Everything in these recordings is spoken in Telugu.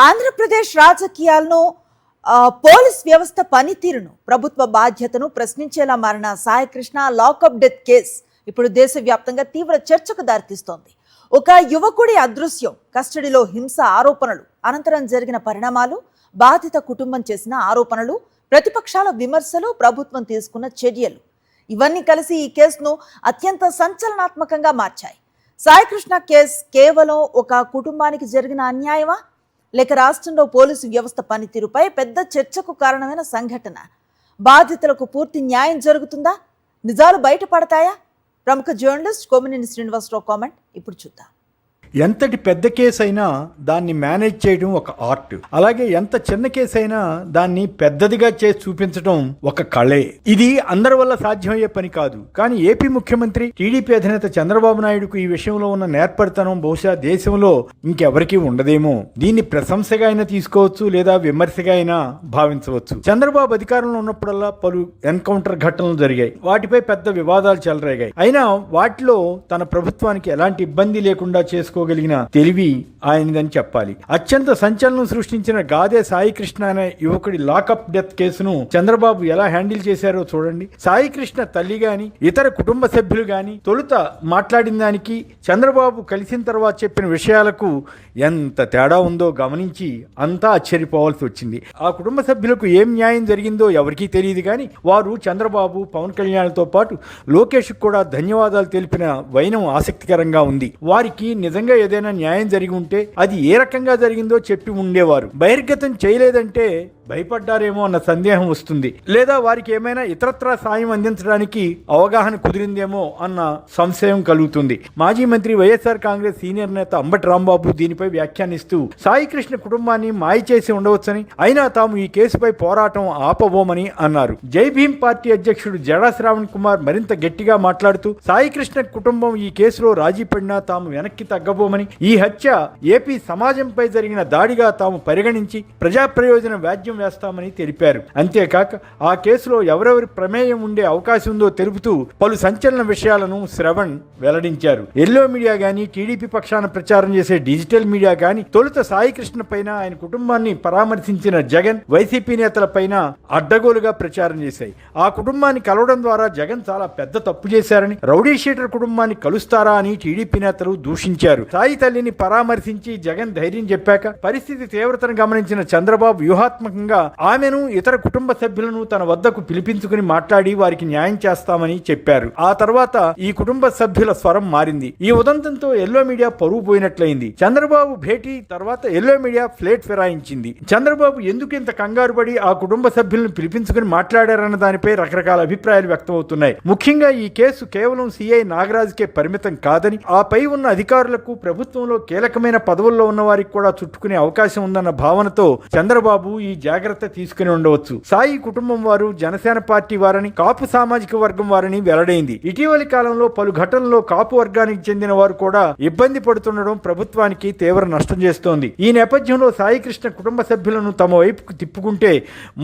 ఆంధ్రప్రదేశ్ రాజకీయాలను పోలీస్ వ్యవస్థ పనితీరును ప్రభుత్వ బాధ్యతను ప్రశ్నించేలా మారిన సాయికృష్ణ లాకప్ డెత్ కేసు ఇప్పుడు దేశవ్యాప్తంగా తీవ్ర చర్చకు దారితీస్తోంది. ఒక యువకుడి అదృశ్యం, కస్టడీలో హింస ఆరోపణలు, అనంతరం జరిగిన పరిణామాలు, బాధిత కుటుంబం చేసిన ఆరోపణలు, ప్రతిపక్షాల విమర్శలు, ప్రభుత్వం తీసుకున్న చర్యలు ఇవన్నీ కలిసి ఈ కేసును అత్యంత సంచలనాత్మకంగా మార్చాయి. సాయికృష్ణ కేసు కేవలం ఒక కుటుంబానికి జరిగిన అన్యాయమా, లేక రాష్ట్రంలో పోలీసు వ్యవస్థ పనితీరుపై పెద్ద చర్చకు కారణమైన సంఘటన? బాధితులకు పూర్తి న్యాయం జరుగుతుందా? నిజాలు బయటపడతాయా? ప్రముఖ జర్నలిస్ట్ కొమ్మినేని శ్రీనివాసరావు కామెంట్ ఇప్పుడు చూద్దాం. ఎంతటి పెద్ద కేసు అయినా దాన్ని మేనేజ్ చేయడం ఒక ఆర్ట్. అలాగే ఎంత చిన్న కేసు అయినా దాన్ని పెద్దదిగా చేసి చూపించడం ఒక కళే. ఇది అందరి వల్ల సాధ్యమయ్యే పని కాదు. కానీ ఏపీ ముఖ్యమంత్రి, టీడీపీ అధినేత చంద్రబాబు నాయుడుకు ఈ విషయంలో ఉన్న నేర్పరితనం బహుశా దేశంలో ఇంకెవరికీ ఉండదేమో. దీన్ని ప్రశంసగా అయినా తీసుకోవచ్చు, లేదా విమర్శగా అయినా భావించవచ్చు. చంద్రబాబు అధికారంలో ఉన్నప్పుడల్లా పలు ఎన్కౌంటర్ ఘటనలు జరిగాయి. వాటిపై పెద్ద వివాదాలు చెలరేగాయి. అయినా వాటిలో తన ప్రభుత్వానికి ఎలాంటి ఇబ్బంది లేకుండా చేసుకోగలిగిన తెలివి ఆయనదని చెప్పాలి. అత్యంత సంచలనం సృష్టించిన గాదే సాయికృష్ణ అనే యువకుడి లాకప్ డెత్ కేసును చంద్రబాబు ఎలా హ్యాండిల్ చేశారో చూడండి. సాయికృష్ణ తల్లి గాని, ఇతర కుటుంబ సభ్యులు గాని తొలుత మాట్లాడిన దానికి, చంద్రబాబు కలిసిన తర్వాత చెప్పిన విషయాలకు ఎంత తేడా ఉందో గమనించి అంతా ఆశ్చర్యపోవాల్సి వచ్చింది. ఆ కుటుంబ సభ్యులకు ఏం న్యాయం జరిగిందో ఎవరికీ తెలియదు. కానీ వారు చంద్రబాబు, పవన్ కళ్యాణ్తో పాటు లోకేష్ కూడా ధన్యవాదాలు తెలిపిన వైనం ఆసక్తికరంగా ఉంది. వారికి నిజంగా ఏదైనా న్యాయం జరిగి ఉంటే అది ఏ రకంగా జరిగిందో చెప్పి ఉండేవారు. బహిర్గతం చేయలేదంటే భయపడ్డారేమో అన్న సందేహం వస్తుంది. లేదా వారికి ఏమైనా ఇతరత్రా సాయం అందించడానికి అవగాహన కుదిరిందేమో అన్న సంశయం కలుగుతుంది. మాజీ మంత్రి వైఎస్ఆర్ కాంగ్రెస్ సీనియర్ నేత అంబటి రాంబాబు దీనిపై వ్యాఖ్యానిస్తూ సాయికృష్ణ కుటుంబాన్ని మాయ చేసి ఉండవచ్చని, అయినా తాము ఈ కేసుపై పోరాటం ఆపబోమని అన్నారు. జై భీమ్ పార్టీ అధ్యక్షుడు జడా శ్రావణ్ కుమార్ మరింత గట్టిగా మాట్లాడుతూ సాయికృష్ణ కుటుంబం ఈ కేసులో రాజీ పడినా తాము వెనక్కి తగ్గబోమని, ఈ హత్య ఏపీ సమాజంపై జరిగిన దాడిగా తాము పరిగణించి ప్రజా ప్రయోజన వ్యాజ్యం వేస్తామని తెలిపారు. అంతేకాక ఆ కేసులో ఎవరెవరి ప్రమేయం ఉండే అవకాశం ఉందో తెలుపుతూ పలు సంచలన విషయాలను శ్రవణ్ వెల్లడించారు. ఎల్లో మీడియా గాని, టీడీపీ పక్షాన ప్రచారం చేసే డిజిటల్ మీడియా గాని తొలుత సాయికృష్ణ పైన, ఆయన కుటుంబాన్ని పరామర్శించిన జగన్, వైసీపీ నేతల పైన అడ్డగోలుగా ప్రచారం చేశాయి. ఆ కుటుంబాన్ని కలవడం ద్వారా జగన్ చాలా పెద్ద తప్పు చేశారని, రౌడీ షీటర్ కుటుంబాన్ని కలుస్తారా అని టీడీపీ నేతలు దూషించారు. సాయి తల్లిని పరామర్శించి జగన్ ధైర్యం చెప్పాక పరిస్థితి తీవ్రతను గమనించిన చంద్రబాబు వ్యూహాత్మకంగా ఆమెను, ఇతర కుటుంబ సభ్యులను తన వద్దకు పిలిపించుకుని మాట్లాడి వారికి న్యాయం చేస్తామని చెప్పారు. ఆ తర్వాత ఈ కుటుంబ సభ్యుల స్వరం మారింది. ఈ ఉదంతంతో ఎల్లో మీడియా పరువు పోయినట్లయింది. చంద్రబాబు భేటీ తర్వాత ఎల్లో మీడియా ఫ్లేట్ ఫిరాయించింది. చంద్రబాబు ఎందుకు ఇంత కంగారు పడి ఆ కుటుంబ సభ్యులను పిలిపించుకుని మాట్లాడారన్న దానిపై రకరకాల అభిప్రాయాలు వ్యక్తమవుతున్నాయి. ముఖ్యంగా ఈ కేసు కేవలం సిఐ నాగరాజుకే పరిమితం కాదని, ఆ పై ఉన్న అధికారులకు, ప్రభుత్వంలో కీలకమైన పదవుల్లో ఉన్న వారికి కూడా చుట్టుకునే అవకాశం ఉందన్న భావనతో చంద్రబాబు ఈ జాగ్రత్త తీసుకుని ఉండవచ్చు. సాయి కుటుంబం వారు జనసేన పార్టీ వారని, కాపు సామాజిక వర్గం వారని వెల్లడైంది. ఇటీవలి కాలంలో పలు ఘటనల్లో కాపు వర్గానికి చెందిన వారు కూడా ఇబ్బంది పడుతుండడం ప్రభుత్వానికి తీవ్ర నష్టం చేస్తోంది. ఈ నేపథ్యంలో సాయికృష్ణ కుటుంబ సభ్యులను తమ వైపుకు తిప్పుకుంటే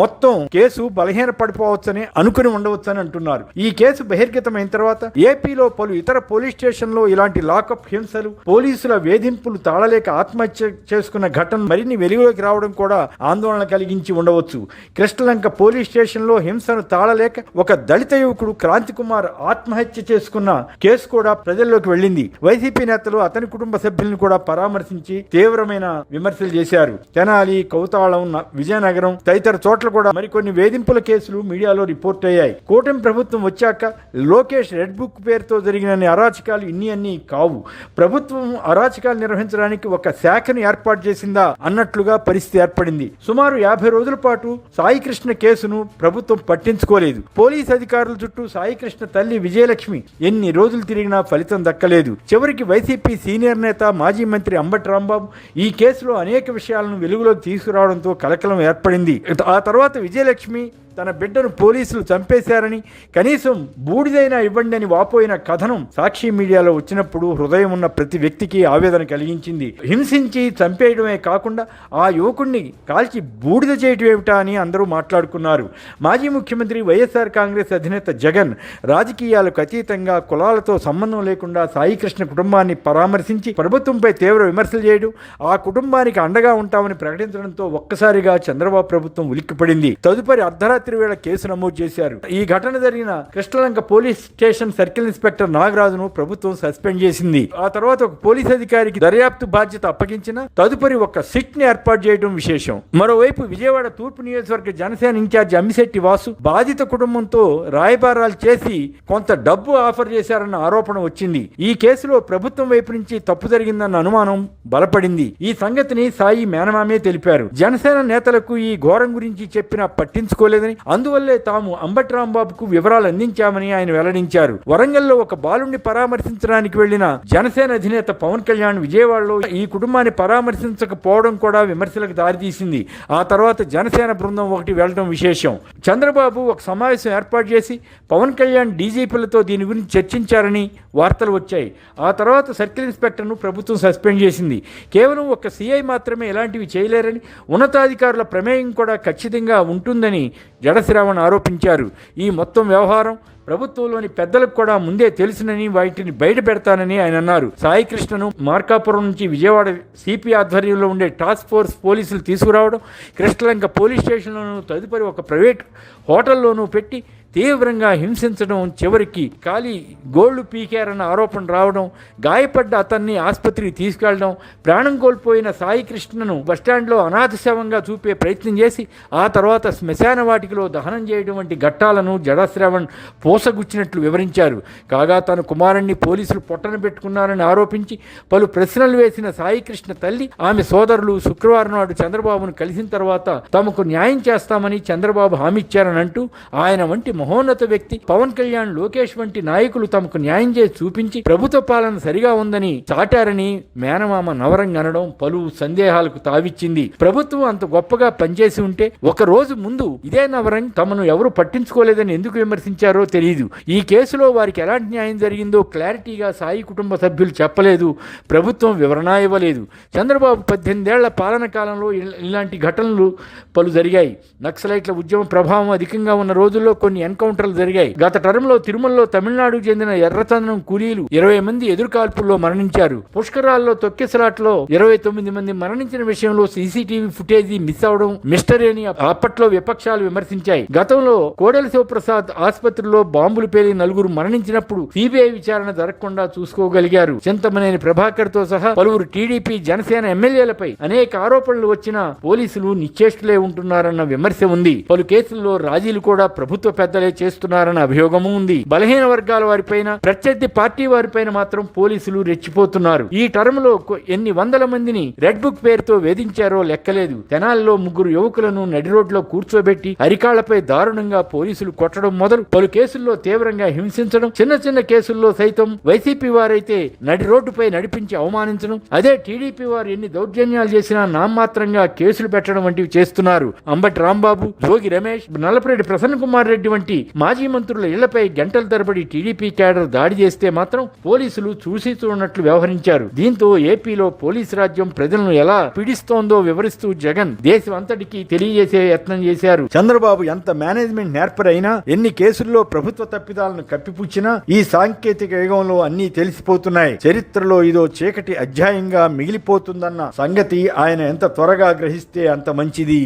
మొత్తం కేసు బలహీన పడిపోవచ్చని అనుకుని ఉండవచ్చని అంటున్నారు. ఈ కేసు బహిర్గతమైన తర్వాత ఏపీలో పలు ఇతర పోలీస్ స్టేషన్లో ఇలాంటి లాకప్ హింసలు, పోలీసుల వేధింపులు తాళలేక ఆత్మహత్య చేసుకున్న ఘటన మరిన్ని వెలుగులోకి రావడం కూడా ఆందోళన కలిగించి ఉండవచ్చు. కృష్ణలంక పోలీస్ స్టేషన్లో హింసను తాళలేక ఒక దళిత యువకుడు క్రాంతి కుమార్ ఆత్మహత్య చేసుకున్న కేసు కూడా ప్రజల్లోకి వెళ్ళింది. వైసీపీ నేతలు అతని కుటుంబ సభ్యులను కూడా పరామర్శించి తీవ్రమైన విమర్శలు చేశారు. తెనాలి, కౌతాళం, విజయనగరం తదితర చోట్ల కూడా మరికొన్ని వేధింపుల కేసులు మీడియాలో రిపోర్ట్ అయ్యాయి. కూటమి ప్రభుత్వం వచ్చాక లోకేష్ రెడ్ బుక్ పేరుతో జరిగిన అరాచకాలు అన్ని కావు. ప్రభుత్వం అరాచకాలు నిర్వహించడానికి ఒక శాఖను ఏర్పాటు చేసిందా అన్నట్లుగా పరిస్థితి ఏర్పడింది. సుమారు 50 రోజుల పాటు సాయికృష్ణ కేసును ప్రభుత్వం పట్టించుకోలేదు. పోలీస్ అధికారుల చుట్టూ సాయికృష్ణ తల్లి విజయలక్ష్మి ఎన్ని రోజులు తిరిగినా ఫలితం దక్కలేదు. చివరికి వైసీపీ సీనియర్ నేత, మాజీ మంత్రి అంబటి రాంబాబు ఈ కేసులో అనేక విషయాలను వెలుగులోకి తీసుకురావడంతో కలకలం ఏర్పడింది. ఆ తర్వాత విజయలక్ష్మి తన బిడ్డను పోలీసులు చంపేశారని కనీసం బూడిదైనా ఇవ్వండి అని వాపోయిన కథనం సాక్షి మీడియాలో వచ్చినప్పుడు హృదయం ఉన్న ప్రతి వ్యక్తికి ఆవేదన కలిగించింది. హింసించి చంపేయడమే కాకుండా ఆ యువకుణ్ణి కాల్చి బూడిద చేయటం ఏమిటా అని అందరూ మాట్లాడుకున్నారు. మాజీ ముఖ్యమంత్రి వైఎస్ఆర్ కాంగ్రెస్ అధినేత జగన్ రాజకీయాలకు అతీతంగా కులాలతో సంబంధం లేకుండా సాయికృష్ణ కుటుంబాన్ని పరామర్శించి ప్రభుత్వంపై తీవ్ర విమర్శలు చేయడం, ఆ కుటుంబానికి అండగా ఉంటామని ప్రకటించడంతో ఒక్కసారిగా చంద్రబాబు ప్రభుత్వం ఉలిక్కిపడింది. తదుపరి అర్ధరాత్రి వేళ కేసు నమోదు చేశారు. ఈ ఘటన జరిగిన Krishnalanka police station circle inspector నాగరాజును ప్రభుత్వం సస్పెండ్ చేసింది. ఆ తర్వాత ఒక పోలీస్ అధికారికి దర్యాప్తు బాధ్యత అప్పగించిన తదుపరి ఒక సిట్ ని ఏర్పాటు చేయడం విశేషం. మరోవైపు విజయవాడ తూర్పు నియోజకవర్గ జనసేన ఇన్ఛార్జి అమ్మిశెట్టి వాసు బాధిత కుటుంబంతో రాయబారాలు చేసి కొంత డబ్బు ఆఫర్ చేశారన్న ఆరోపణ వచ్చింది. ఈ కేసులో ప్రభుత్వం వైపు నుంచి తప్పు జరిగిందన్న అనుమానం బలపడింది. ఈ సంగతిని సాయి మేనమామే తెలిపారు. జనసేన నేతలకు ఈ ఘోరం గురించి చెప్పినా పట్టించుకోలేదని, అందువల్లే తాము అంబటి రాంబాబుకు వివరాలు అందించామని ఆయన వెల్లడించారు. వరంగల్లో ఒక బాలుడిని పరామర్శించడానికి వెళ్లిన జనసేన అధినేత పవన్ కళ్యాణ్ విజయవాడలో ఈ కుటుంబాన్ని పరామర్శించకపోవడం కూడా విమర్శలకు దారితీసింది. ఆ తర్వాత జనసేన బృందం ఒకటి వెళ్లడం విశేషం. చంద్రబాబు ఒక సమావేశం ఏర్పాటు చేసి పవన్ కళ్యాణ్ డీజీపీలతో దీని గురించి చర్చించారని వార్తలు వచ్చాయి. ఆ తర్వాత సర్కిల్ ఇన్స్పెక్టర్ను ప్రభుత్వం సస్పెండ్ చేసింది. కేవలం ఒక సిఐ మాత్రమే ఇలాంటివి చేయలేరని, ఉన్నతాధికారుల ప్రమేయం కూడా ఖచ్చితంగా ఉంటుందని జడశ్రావణ్ ఆరోపించారు. ఈ మొత్తం వ్యవహారం ప్రభుత్వంలోని పెద్దలకు కూడా ముందే తెలుసునని వాటిని బయట పెడతానని ఆయన అన్నారు. సాయి కృష్ణను మార్కాపురం నుంచి విజయవాడ సిపి ఆధ్వర్యంలో ఉండే టాస్క్ ఫోర్స్ పోలీసులు తీసుకురావడం, కృష్ణలంక పోలీస్ స్టేషన్లోనూ తదుపరి ఒక ప్రైవేట్ హోటల్లోనూ పెట్టి తీవ్రంగా హింసించడం, చివరికి ఖాళీ గోళ్లు పీకారన్న ఆరోపణ రావడం, గాయపడ్డ అతన్ని ఆసుపత్రికి తీసుకెళ్లడం, ప్రాణం కోల్పోయిన సాయి కృష్ణను బస్టాండ్లో అనాథ శవంగా చూపే ప్రయత్నం చేసి ఆ తర్వాత శ్మశాన వాటికలో దహనం చేయడం వంటి ఘట్టాలను జడశ్రావణ్ పోసగుచ్చినట్లు వివరించారు. కాగా తన కుమారుణ్ణి పోలీసులు పొట్టన పెట్టుకున్నారని ఆరోపించి పలు ప్రశ్నలు వేసిన సాయి కృష్ణ తల్లి, ఆమె సోదరులు శుక్రవారం నాడు చంద్రబాబును కలిసిన తర్వాత తమకు న్యాయం చేస్తామని చంద్రబాబు హామీ ఇచ్చారని అంటూ ఆయన వంటి మహోన్నత వ్యక్తి పవన్ కళ్యాణ్, లోకేష్ వంటి నాయకులు తమకు న్యాయం చేసి చూపించి ప్రభుత్వ పాలన సరిగా ఉందని చాటారని మేనమామ నవరంగ్ అనడం పలు సందేహాలకు తావిచ్చింది. ప్రభుత్వం అంత గొప్పగా పనిచేసి ఉంటే ఒక రోజు ముందు ఇదే నవరంగ్ తమను ఎవరు పట్టించుకోలేదని ఎందుకు విమర్శించారో తెలియదు. ఈ కేసులో వారికి ఎలాంటి న్యాయం జరిగిందో క్లారిటీగా సాయి కుటుంబ సభ్యులు చెప్పలేదు, ప్రభుత్వం వివరణ ఇవ్వలేదు. చంద్రబాబు 18 ఏళ్ల పాలన కాలంలో ఇలాంటి ఘటనలు పలు జరిగాయి. నక్సలైట్ల ఉద్యమ ప్రభావం అధికంగా ఉన్న రోజుల్లో కొన్ని ఎన్కౌంటర్లు జరిగాయి. గత టర్మ్లో తిరుమలలో తమిళనాడుకు చెందిన ఎర్రచందనం కూలీలు 20 మంది ఎదురుకాల్పుల్లో మరణించారు. పుష్కరాల్లో తొక్కిసలాట్లో 29 మంది మరణించిన విషయంలో సీసీటీవీ ఫుటేజీ మిస్ అవడం మిస్టరీ అని అప్పట్లో విపక్షాలు విమర్శించాయి. గతంలో కోడెల శివప్రసాద్ ఆసుపత్రిలో బాంబులు పేలి 4 మరణించినప్పుడు సిబిఐ విచారణ జరగకుండా చూసుకోగలిగారు. చింతమనేని ప్రభాకర్ తో సహా పలువురు టీడీపీ, జనసేన ఎమ్మెల్యేలపై అనేక ఆరోపణలు వచ్చినా పోలీసులు నిశ్చేష్టులే ఉంటున్నారన్న విమర్శ ఉంది. పలు కేసుల్లో రాజీలు కూడా ప్రభుత్వ పెద్దలే చేస్తున్నారన్న అభియోగము ఉంది. బలహీన వర్గాల వారిపైన, ప్రత్యర్థి పార్టీ వారిపైన మాత్రం పోలీసులు రెచ్చిపోతున్నారు. ఈ టర్మ్ లో ఎన్ని వందల మందిని రెడ్ బుక్ పేరుతో వేధించారో లెక్కలేదు. తెనాలిలో 3 యువకులను నడి రోడ్లో కూర్చోబెట్టి అరికాళ్లపై దారుణంగా పోలీసులు కొట్టడం మొదలు పలు కేసుల్లో తీవ్రంగా హింసించడం, చిన్న చిన్న కేసుల్లో సైతం వైసీపీ వారైతే నడి రోడ్డుపై నడిపించి అవమానించడం, అదే టీడీపీ వారు ఎన్ని దౌర్జన్యాలు చేసినా నామమాత్రంగా కేసులు పెట్టడం వంటివి చేస్తున్నారు. అంబటి రాంబాబు, జోగి రమేష్, నల్లపరెడ్డి ప్రసన్న కుమార్ రెడ్డి వంటి మాజీ మంత్రుల ఇళ్లపై గంటల తరబడి టీడీపీ క్యాడర్ దాడి చేస్తే మాత్రం పోలీసులు చూసి చూడనట్లు వ్యవహరించారు. దీంతో ఏపీలో పోలీసు రాజ్యం ప్రజలను ఎలా పీడిస్తోందో వివరిస్తూ జగన్ దేశం అంతటికీ తెలియజేసే యత్నం చేశారు. చంద్రబాబు ఎంత మేనేజ్మెంట్ నేర్పరైనా, ఎన్ని కేసుల్లో ప్రభుత్వ తప్పిదాలను కప్పిపుచ్చినా ఈ సాంకేతిక యుగంలో అన్నీ తెలిసిపోతున్నాయి. చరిత్రలో ఇదో చీకటి అధ్యాయంగా మిగిలిపోతుందన్న సంగతి ఆయన ఎంత త్వరగా గ్రహిస్తే అంత మంచిది.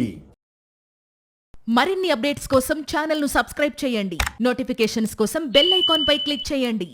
మరిన్ని అప్డేట్స్ కోసం ఛానల్ ను సబ్స్క్రైబ్ చేయండి. నోటిఫికేషన్స్ కోసం బెల్ ఐకాన్ పై క్లిక్ చేయండి.